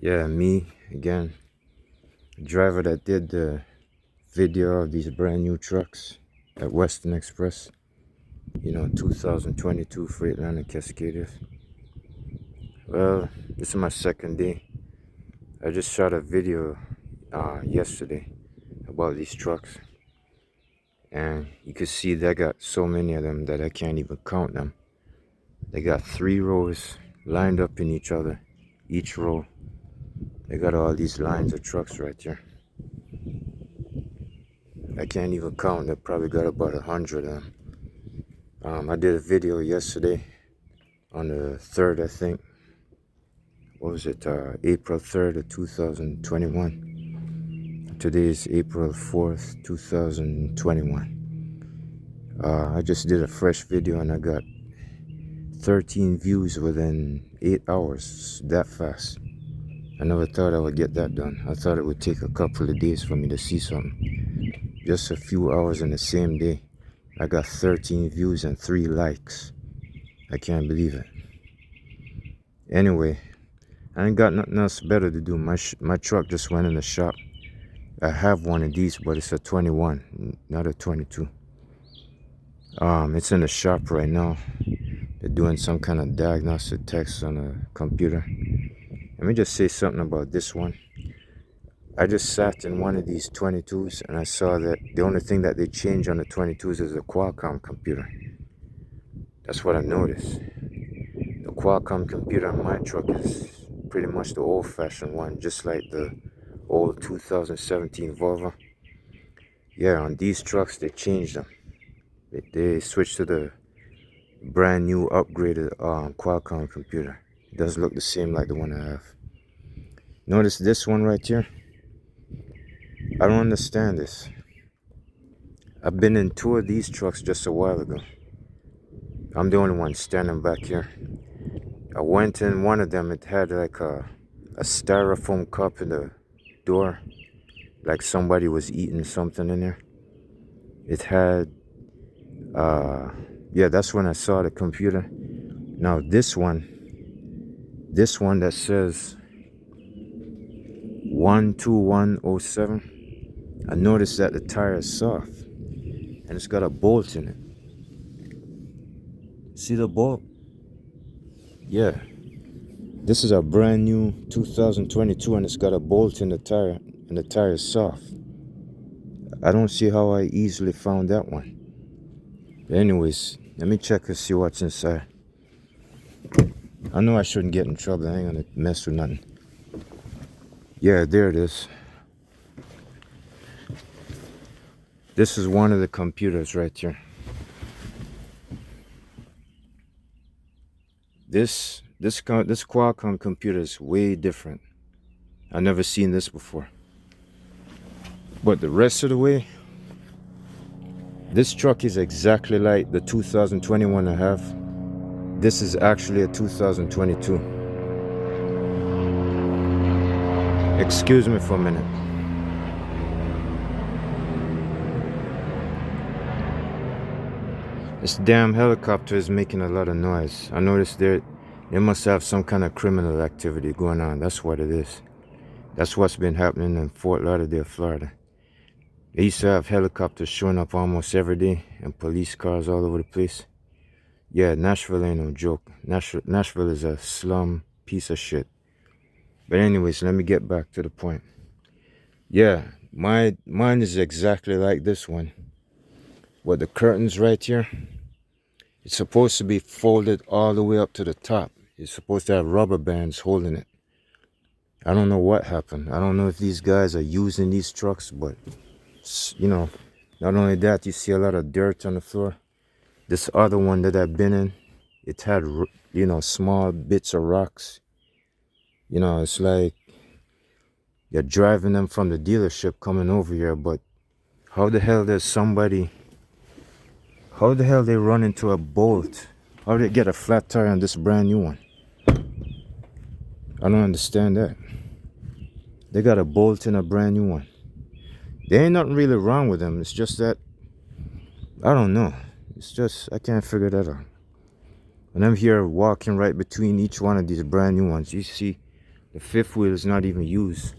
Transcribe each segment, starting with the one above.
Yeah, me again, driver that did the video of these brand new trucks at Western Express. 2022 Freightliner Cascadia. Well, this is my second day. I just shot a video yesterday about these trucks, and you can see they got so many of them that I can't even count them. They got 3 rows lined up in each other, each row. They got all these lines of trucks right here. I can't even count. They probably got about 100 of them. I did a video yesterday on the 3rd, I think. What was it? April 3rd of 2021. Today is April 4th, 2021. I just did a fresh video and I got 13 views within 8 hours. That fast. I never thought I would get that done. I thought it would take a couple of days for me to see something. Just a few hours in the same day, I got 13 views and 3 likes. I can't believe it. Anyway, I ain't got nothing else better to do. My truck just went in the shop. I have one of these, but it's a 21, not a 22. It's in the shop right now. They're doing some kind of diagnostic tests on a computer. Let me just say something about this one. I just sat in one of these 22s and I saw that the only thing that they changed on the 22s is the Qualcomm computer. That's what I noticed. The Qualcomm computer on my truck is pretty much the old-fashioned one, just like the old 2017 Volvo. Yeah, on these trucks they changed them. They switched to the brand new upgraded Qualcomm computer. It doesn't look the same like the one I have. Notice this one right here. I don't understand this. I've been in 2 of these trucks just a while ago. I'm the only one standing back here. I went in one of them. It had like a styrofoam cup in the door, like somebody was eating something in there. It had yeah, that's when I saw the computer. Now this one that says 12107, I noticed that the tire is soft and it's got a bolt in it. See the bolt? Yeah, this is a brand new 2022 and it's got a bolt in the tire and the tire is soft. I don't see how I easily found that one. But anyways, let me check and see what's inside. I know I shouldn't get in trouble. I ain't gonna mess with nothing. Yeah, there it is. This is one of the computers right here. This Qualcomm computer is way different. I've never seen this before. But the rest of the way, this truck is exactly like the 2021 I have. This is actually a 2022. Excuse me for a minute. This damn helicopter is making a lot of noise. I noticed they must have some kind of criminal activity going on. That's what it is. That's what's been happening in Fort Lauderdale, Florida. They used to have helicopters showing up almost every day and police cars all over the place. Yeah, Nashville ain't no joke. Nashville is a slum piece of shit. But anyways, let me get back to the point. Yeah, mine is exactly like this one. With the curtains right here, it's supposed to be folded all the way up to the top. It's supposed to have rubber bands holding it. I don't know what happened. I don't know if these guys are using these trucks, but not only that, you see a lot of dirt on the floor. This other one that I've been in, it had, small bits of rocks. It's like you're driving them from the dealership coming over here, but how the hell they run into a bolt? How did they get a flat tire on this brand new one? I don't understand that. They got a bolt in a brand new one. There ain't nothing really wrong with them. It's just that, I don't know. It's just, I can't figure that out. And I'm here walking right between each one of these brand new ones. You see The fifth wheel is not even used.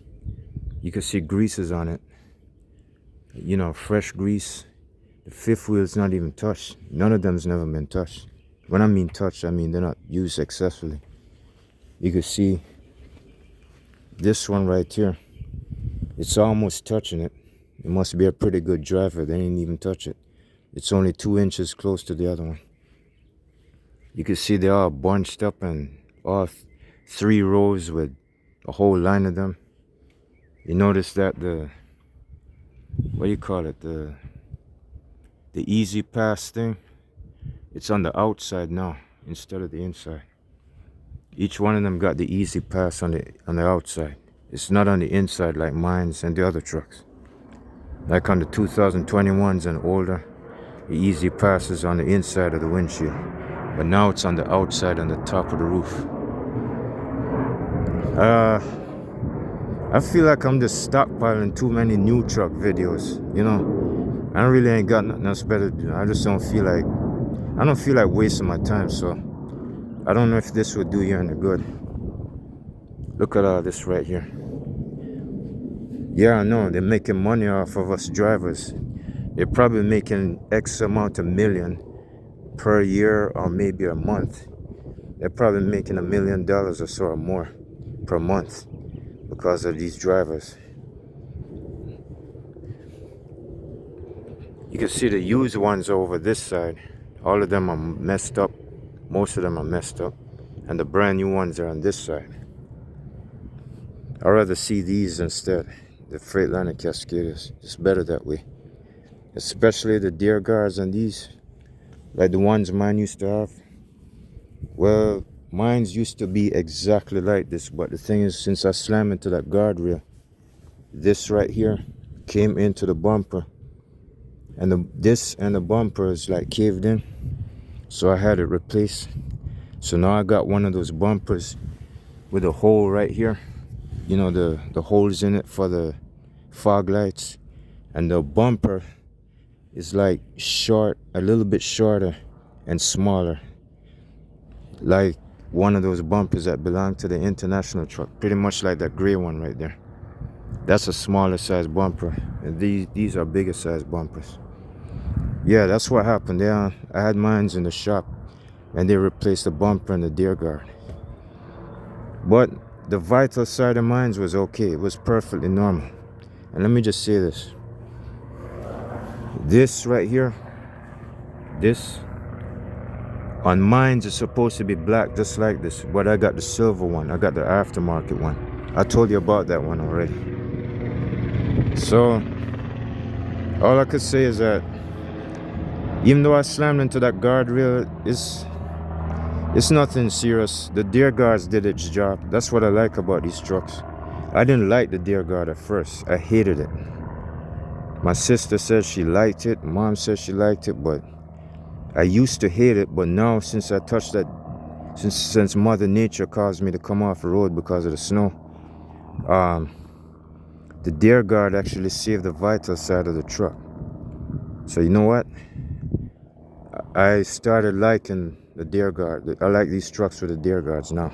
You can see greases on it. You know, fresh grease. The fifth wheel is not even touched. None of them's never been touched. When I mean touched, I mean they're not used successfully. You can see this one right here. It's almost touching it. It must be a pretty good driver. They didn't even touch it. It's only 2 inches close to the other one. You can see they're all bunched up and all 3 rows with a whole line of them. You notice that the, what do you call it, the easy pass thing, it's on the outside now instead of the inside. Each one of them got the easy pass on the outside. It's not on the inside like mine's and the other trucks. Like on the 2021s and older, the easy pass is on the inside of the windshield. But now it's on the outside on the top of the roof. I feel like I'm just stockpiling too many new truck videos, you know. I really ain't got nothing else better to do. I just don't feel like wasting my time, so I don't know if this would do you any good. Look at all this right here. Yeah, I know, they're making money off of us drivers. They're probably making X amount of million per year or maybe a month. They're probably making $1 million or so or more per month because of these drivers. You can see the used ones over this side. All of them are messed up. Most of them are messed up. And the brand new ones are on this side. I'd rather see these instead. The freightliner cascadias. It's better that way. Especially the deer guards on these. Like the ones mine used to have. Well, mine's used to be exactly like this. But the thing is, since I slammed into that guardrail, this right here came into the bumper. And this and the bumper is like caved in. So I had it replaced. So now I got one of those bumpers with a hole right here. You know, the holes in it for the fog lights. And the bumper is like short, a little bit shorter and smaller. Like one of those bumpers that belong to the international truck. Pretty much like that gray one right there. That's a smaller size bumper. And these are bigger size bumpers. Yeah, that's what happened there. I had mines in the shop and they replaced the bumper and the deer guard. But the vital side of mines was okay. It was perfectly normal. And let me just say this. This right here, this on mines is supposed to be black just like this, but I got the silver one. I got the aftermarket one. I told you about that one already. So all I could say is that even though I slammed into that guardrail, it's nothing serious. The deer guards did its job. That's what I like about these trucks. I didn't like the deer guard at first. I hated it. My sister said she liked it. Mom said she liked it, but I used to hate it. But now, since I touched that, since Mother Nature caused me to come off the road because of the snow, the deer guard actually saved the vital side of the truck. So you know what? I started liking the deer guard. I like these trucks with the deer guards now.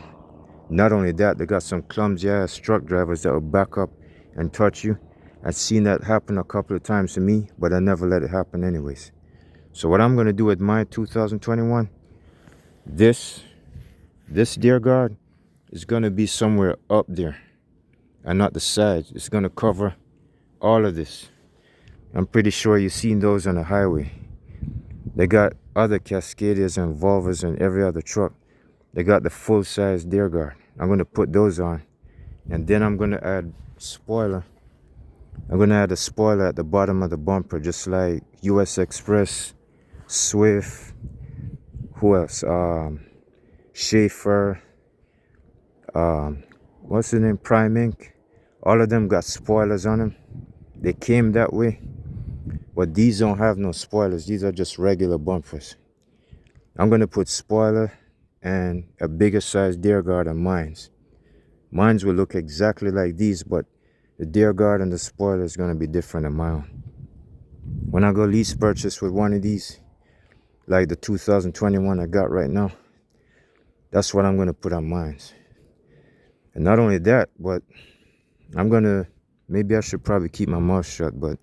Not only that, they got some clumsy ass truck drivers that will back up and touch you. I've seen that happen a couple of times to me, but I never let it happen anyways. So what I'm going to do with my 2021, this deer guard is going to be somewhere up there and not the sides. It's going to cover all of this. I'm pretty sure you've seen those on the highway. They got other cascadias and Volvos and every other truck. They got the full-size deer guard. I'm going to put those on. And then I'm going to add spoiler. I'm going to add a spoiler at the bottom of the bumper, just like US Express, Swift, who else? Schaefer, what's the name? Prime Ink. All of them got spoilers on them. They came that way. But these don't have no spoilers. These are just regular bumpers. I'm going to put spoiler and a bigger size deer guard on mines. Mines will look exactly like these, but the deer guard and the spoiler is going to be different than my own. When I go lease purchase with one of these, like the 2021 I got right now, that's what I'm going to put on mines. And not only that, but I'm gonna, maybe I should probably keep my mouth shut, but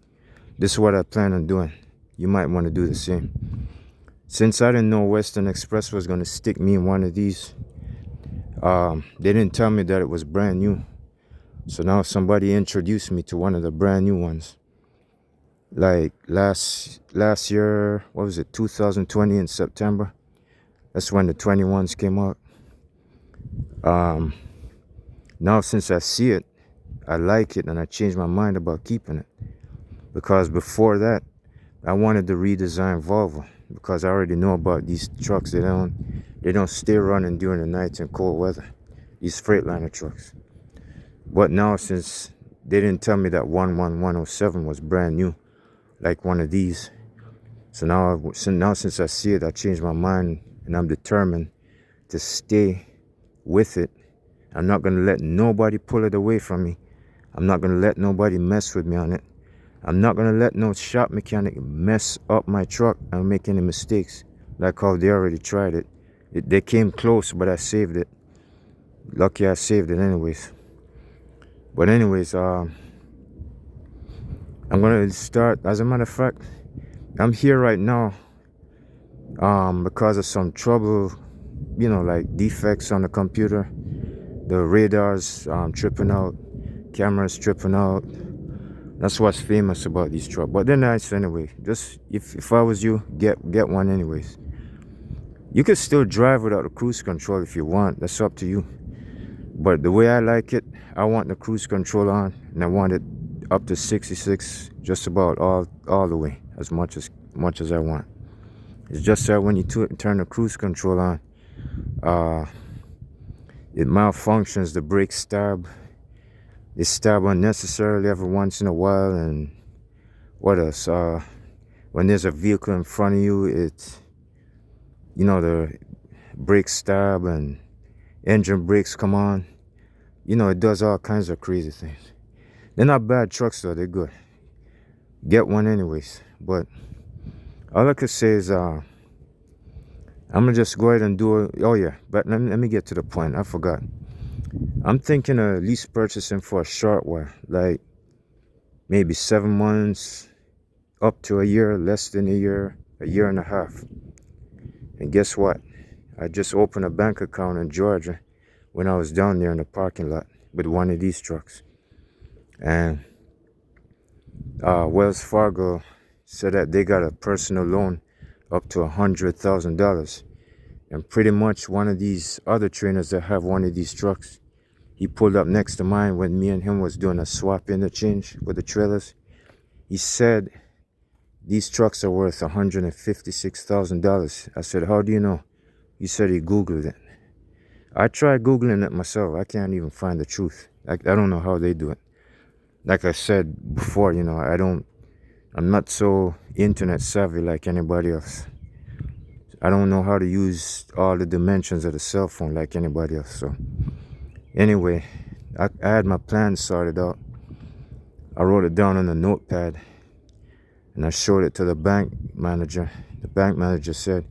this is what I plan on doing. You might want to do the same. Since I didn't know Western Express was gonna stick me in one of these, they didn't tell me that it was brand new. So now somebody introduced me to one of the brand new ones. Like last year, what was it, 2020 in September? That's when the 21s came out. Now since I see it, I like it, and I changed my mind about keeping it. Because before that, I wanted the redesigned Volvo, because I already know about these trucks. They don't stay running during the nights in cold weather. These Freightliner trucks. But now, since they didn't tell me that 11107 was brand new, like one of these, so now since I see it, I changed my mind, and I'm determined to stay with it. I'm not gonna let nobody pull it away from me. I'm not gonna let nobody mess with me on it. I'm not gonna let no shop mechanic mess up my truck and make any mistakes, like how they already tried it. They came close, but I saved it. Lucky I saved it anyways. But anyways, I'm gonna start. As a matter of fact, I'm here right now because of some trouble, like defects on the computer. The radars tripping out, cameras tripping out. That's what's famous about these trucks. But they're nice anyway. Just if I was you, get one anyways. You could still drive without the cruise control if you want. That's up to you. But the way I like it, I want the cruise control on, and I want it up to 66, just about all the way, as much as I want. It's just that when you turn the cruise control on, it malfunctions. The brakes stab. They stab unnecessarily every once in a while. And what else? When there's a vehicle in front of you, the brakes stab and engine brakes come on. It does all kinds of crazy things. They're not bad trucks though, they're good. Get one anyways. But all I could say is I'm gonna just go ahead and do it. Oh yeah, but let me get to the point. I forgot. I'm thinking of lease purchasing for a short while, like maybe 7 months up to a year, less than a year and a half. And guess what? I just opened a bank account in Georgia when I was down there in the parking lot with one of these trucks. And Wells Fargo said that they got a personal loan up to $100,000. And pretty much one of these other trainers that have one of these trucks, he pulled up next to mine when me and him was doing a swap interchange with the trailers. He said these trucks are worth $156,000. I said, how do you know? He said he Googled it. I tried Googling it myself. I can't even find the truth. I don't know how they do it. Like I said before, I'm not so internet savvy like anybody else. I don't know how to use all the dimensions of the cell phone like anybody else. So anyway, I had my plan sorted out. I wrote it down on a notepad and I showed it to the bank manager. The bank manager said,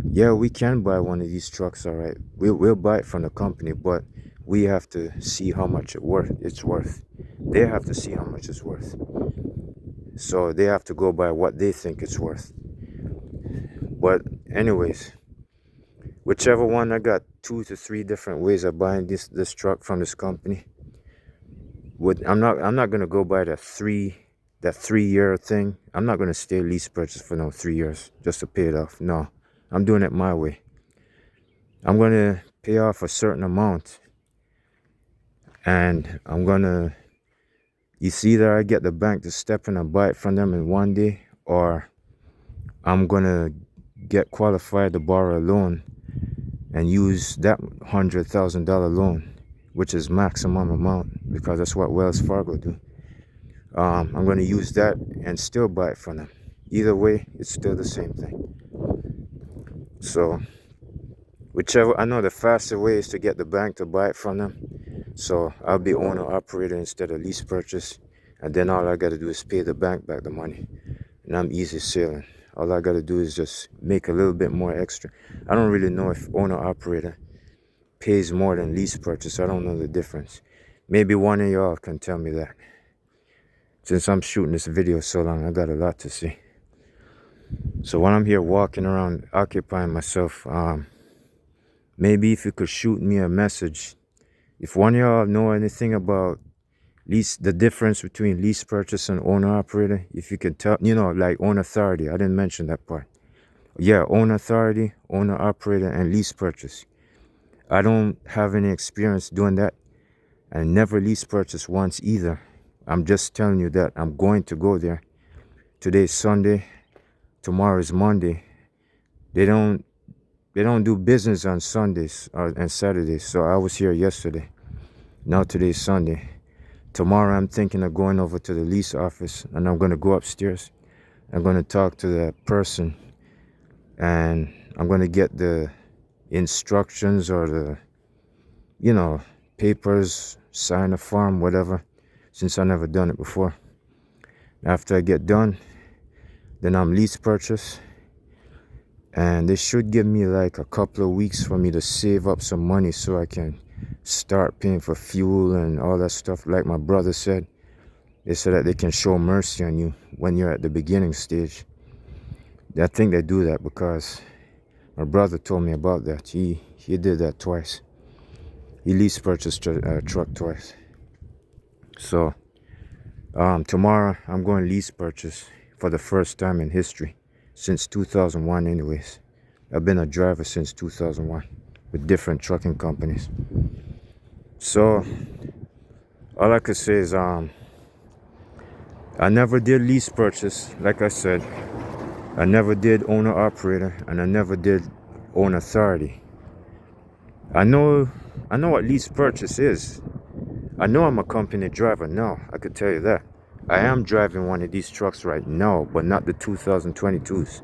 yeah, we can buy one of these trucks, all right. We'll buy it from the company, but we have to see how much it's worth. They have to see how much it's worth. So they have to go by what they think it's worth. But anyways, whichever one, I got 2 to 3 different ways of buying this truck from this company. I'm not gonna go by that 3-year thing. I'm not gonna stay lease purchase for no 3 years just to pay it off. No, I'm doing it my way. I'm gonna pay off a certain amount, and it's either I get the bank to step in and buy it from them in one day, or I'm gonna get qualified to borrow a loan and use that $100,000 loan, which is maximum amount, because that's what Wells Fargo do. I'm gonna use that and still buy it from them. Either way, it's still the same thing. So whichever, I know the faster way is to get the bank to buy it from them. So I'll be owner operator instead of lease purchase, and then all I gotta do is pay the bank back the money, and I'm easy sailing. All I gotta do is just make a little bit more extra. I don't really know if owner operator pays more than lease purchase. I don't know the difference. Maybe one of y'all can tell me that. Since I'm shooting this video so long, I got a lot to say. So while I'm here walking around, occupying myself, maybe if you could shoot me a message. If one of y'all know anything about lease, the difference between lease purchase and owner operator, if you could tell, like owner authority. I didn't mention that part. Yeah, owner authority, owner operator, and lease purchase. I don't have any experience doing that. I never lease purchase once either. I'm just telling you that I'm going to go there. Today's Sunday, tomorrow is Monday. They don't do business on Sundays and Saturdays. So I was here yesterday. Now today's Sunday. Tomorrow I'm thinking of going over to the lease office, and I'm going to go upstairs. I'm going to talk to the person, and I'm going to get the instructions or the, papers, sign a form, whatever, since I never done it before. After I get done, then I'm lease purchase, and they should give me like a couple of weeks for me to save up some money so I can start paying for fuel and all that stuff. Like my brother said, they said that they can show mercy on you when you're at the beginning stage. I think they do that because my brother told me about that. He did that twice. He lease purchased a truck twice. So tomorrow I'm going lease purchase for the first time in history since 2001 anyways. I've been a driver since 2001 with different trucking companies. So all I could say is I never did lease purchase. Like I said, I never did owner operator, and I never did own authority. I know what lease purchase is. I know I'm a company driver now, I could tell you that. I am driving one of these trucks right now, but not the 2022s.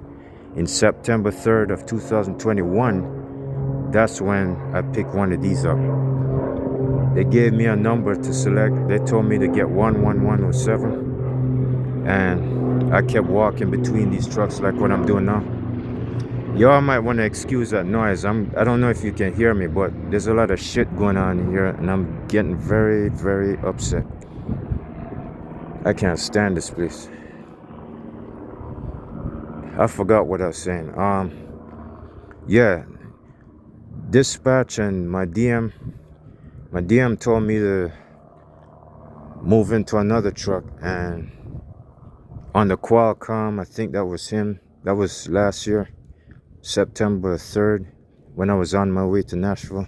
In September 3rd of 2021, that's when I picked one of these up. They gave me a number to select. They told me to get 11107, and I kept walking between these trucks like what I'm doing now. Y'all might want to excuse that noise. I don't know if you can hear me, but there's a lot of shit going on here, and I'm getting very, very upset. I can't stand this place. I forgot what I was saying. Yeah, dispatch and my DM told me to move into another truck, and on the Qualcomm, I think that was him. That was last year, September 3rd, when I was on my way to Nashville.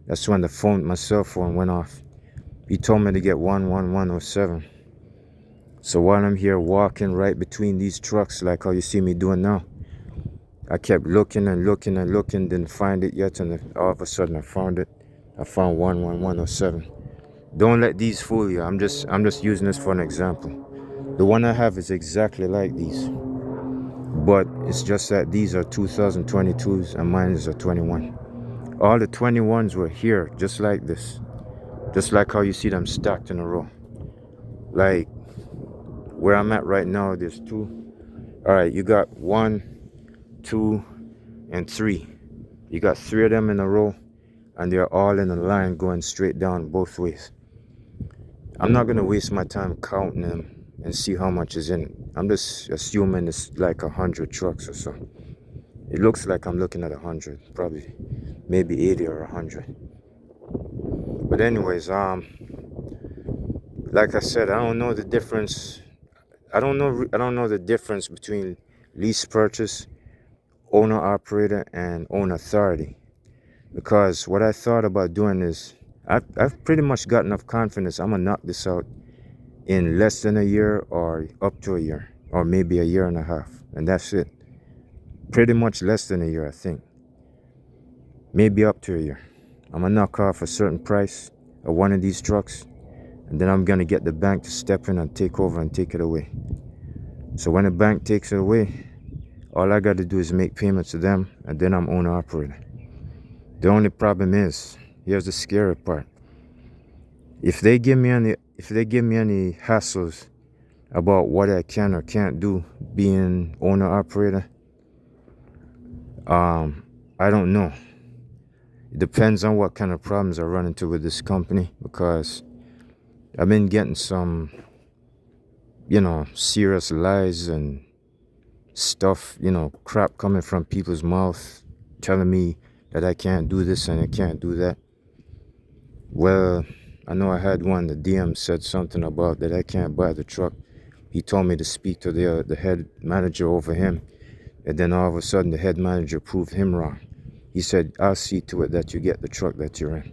That's when my cell phone went off. He told me to get 11107. So while I'm here walking right between these trucks, like how you see me doing now, I kept looking and looking and looking, didn't find it yet, and all of a sudden I found it. I found 11107. Don't let these fool you. I'm just using this for an example. The one I have is exactly like these, but it's just that these are 2022s and mine is a 21. All the 21s were here, just like this, just like how you see them stacked in a row. Like where I'm at right now, there's two. All right, you got 1, 2, and 3. You got 3 of them in a row, and they're all in a line going straight down both ways. I'm not gonna waste my time counting them and see how much is in it. I'm just assuming it's like 100 trucks or so. It looks like I'm looking at 100, probably maybe 80 or 100. But anyways, like I said, I don't know the difference. I don't know the difference between lease purchase, owner operator, and owner authority. Because what I thought about doing is, I've pretty much got enough confidence. I'm gonna knock this out in less than a year or up to a year, or maybe a year and a half, and that's it. Pretty much less than a year, I think. Maybe up to a year. I'm gonna knock off a certain price of one of these trucks, and then I'm gonna get the bank to step in and take over and take it away. So when the bank takes it away, all I got to do is make payments to them, and then I'm owner operator. The only problem is, here's the scary part. If they give me any hassles about what I can or can't do being owner operator, I don't know. It depends on what kind of problems I run into with this company, because I've been getting some, serious lies and stuff, crap coming from people's mouth telling me that I can't do this and I can't do that. Well, I know I had one, the DM said something about that I can't buy the truck. He told me to speak to the head manager over him, and then all of a sudden the head manager proved him wrong. He said, I'll see to it that you get the truck that you're in.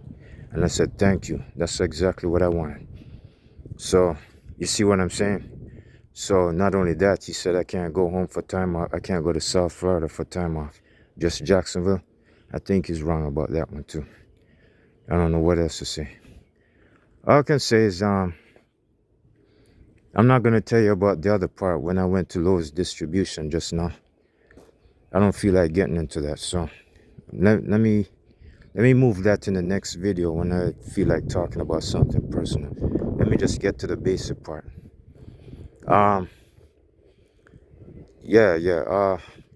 And I said, thank you. That's exactly what I wanted. So, you see what I'm saying? So, not only that, he said I can't go home for time off. I can't go to South Florida for time off. Just Jacksonville. I think he's wrong about that one too. I don't know what else to say. All I can say is, I'm not going to tell you about the other part when I went to Lowe's distribution just now. I don't feel like getting into that. So, let me move that in the next video when I feel like talking about something personal. Let me just get to the basic part.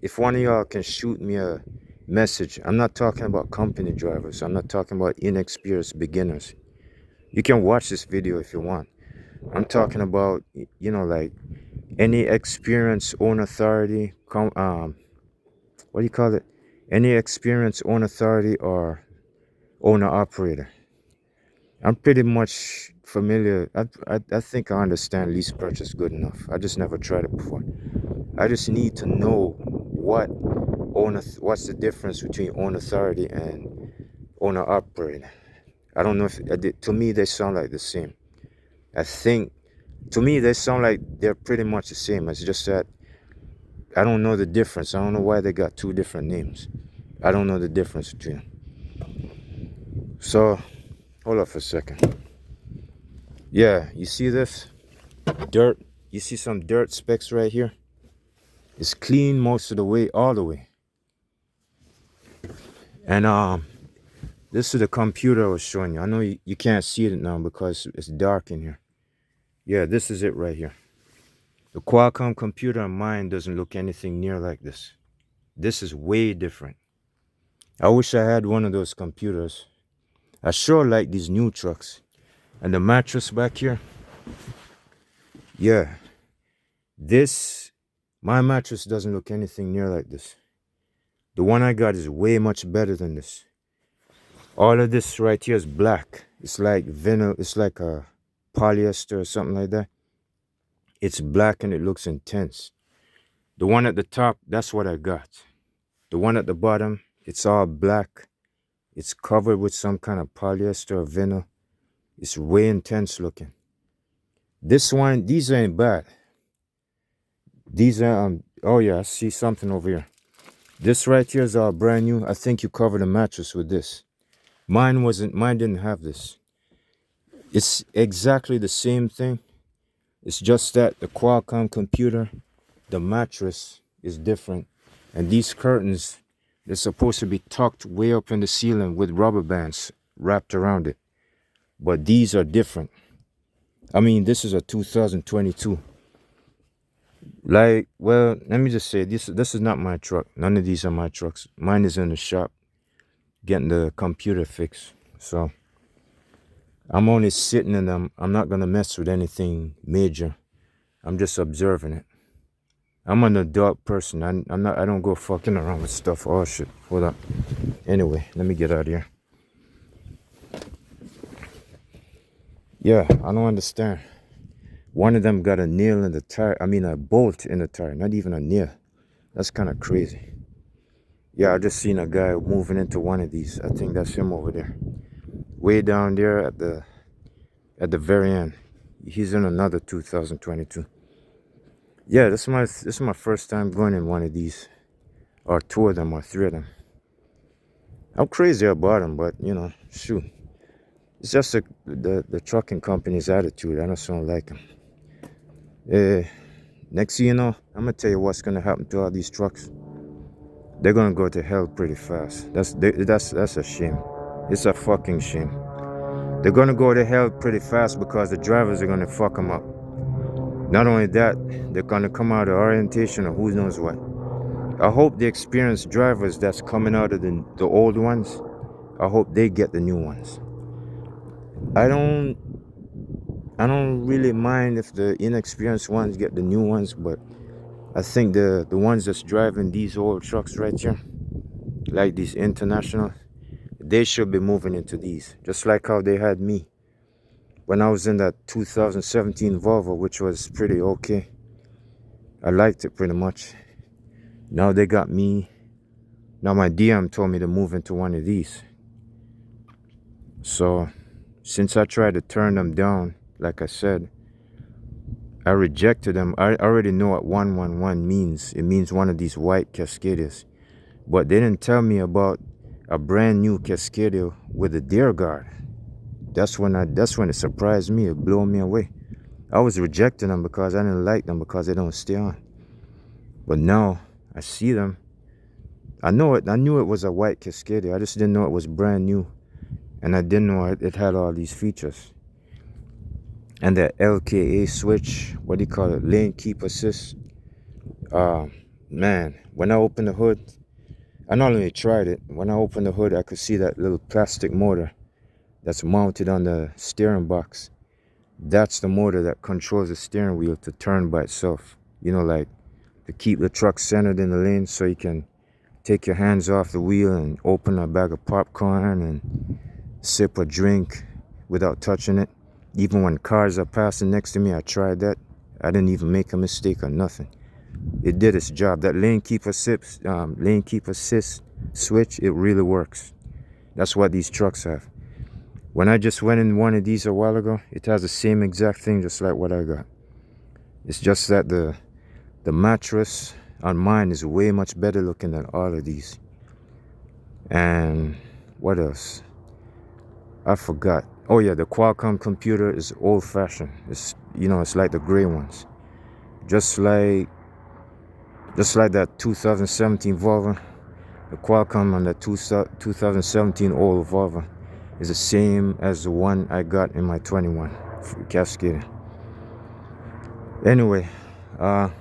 If one of y'all can shoot me a message, I'm not talking about company drivers. I'm not talking about inexperienced beginners. You can watch this video if you want. I'm talking about, like any experienced own authority, what do you call it? Any experienced own authority or owner operator. I'm pretty much familiar. I think I understand lease purchase good enough. I just never tried it before. I just need to know what's the difference between owner authority and owner operator. I don't know if to me they sound like the same. I think to me they sound like they're pretty much the same. It's just that I don't know the difference. I don't know why they got two different names. I don't know the difference between them. So, hold up for a second. Yeah, you see this? Dirt. You see some dirt specks right here? It's clean most of the way, all the way. And this is the computer I was showing you. I know you can't see it now because it's dark in here. Yeah, this is it right here. The Qualcomm computer on mine doesn't look anything near like this. This is way different. I wish I had one of those computers. I sure like these new trucks. And the mattress back here. Yeah. My mattress doesn't look anything near like this. The one I got is way much better than this. All of this right here is black. It's like vinyl. It's like a polyester or something like that. It's black and it looks intense. The one at the top, that's what I got. The one at the bottom, it's all black. It's covered with some kind of polyester or vinyl. It's way intense looking. This one, these ain't bad. These are, oh yeah, I see something over here. This right here is all brand new. I think you covered the mattress with this. Mine didn't have this. It's exactly the same thing. It's just that the Qualcomm computer, the mattress is different. And these curtains, they're supposed to be tucked way up in the ceiling with rubber bands wrapped around it. But these are different. I mean, this is a 2022. Like, well, let me just say, this is not my truck. None of these are my trucks. Mine is in the shop getting the computer fixed. So I'm only sitting in them. I'm not going to mess with anything major. I'm just observing it. I'm an adult person. I don't go fucking around with stuff. Oh shit. Hold up. Anyway, let me get out of here. Yeah, I don't understand. One of them got a nail in the tire. I mean, a bolt in the tire. Not even a nail. That's kind of crazy. Yeah, I just seen a guy moving into one of these. I think that's him over there. Way down there at the very end. He's in another 2022. Yeah, this is my first time going in one of these. Or two of them or three of them. I'm crazy about them, but shoot. It's just the trucking company's attitude. I just don't like them. Next thing you know, I'm gonna tell you what's gonna happen to all these trucks. They're gonna go to hell pretty fast. That's a shame. It's a fucking shame. They're gonna go to hell pretty fast because the drivers are gonna fuck them up. Not only that, they're gonna come out of orientation or who knows what. I hope the experienced drivers that's coming out of the old ones, I hope they get the new ones. I don't really mind if the inexperienced ones get the new ones, but I think the ones that's driving these old trucks right here, like these international, they should be moving into these, just like how they had me when I was in that 2017 Volvo, which was pretty okay. I liked it pretty much. Now they got me. Now my DM told me to move into one of these. So since I tried to turn them down, like I said, I rejected them. I already know what 111 means. It means one of these white cascadias. But they didn't tell me about a brand new cascadia with a deer guard. That's when it surprised me. It blew me away. I was rejecting them because I didn't like them because they don't stay on. But now I see them. I knew it was a white cascadia. I just didn't know it was brand new. And I didn't know it had all these features. And that LKA switch, what do you call it? Lane keep assist. Man, when I opened the hood, I not only tried it, when I opened the hood, I could see that little plastic motor that's mounted on the steering box. That's the motor that controls the steering wheel to turn by itself. You know, like to keep the truck centered in the lane so you can take your hands off the wheel and open a bag of popcorn and sip a drink without touching it. Even when cars are passing next to me, I tried that. I didn't even make a mistake or nothing. It did its job. That lane keep assist switch, it really works. That's what these trucks have. When I just went in one of these a while ago, it has the same exact thing just like what I got. It's just that the mattress on mine is way much better looking than all of these. And what else? I forgot. Oh yeah, the Qualcomm computer is old-fashioned. It's, you know, it's like the gray ones. Just like that 2017 Volvo. The Qualcomm on that 2017 old Volvo is the same as the one I got in my 21 Cascadia. Anyway, I'm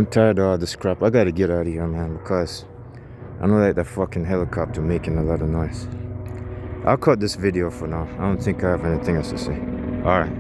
tired of all this crap. I gotta get out of here, man, because I know that the fucking helicopter making a lot of noise. I'll cut this video for now. I don't think I have anything else to say. Alright.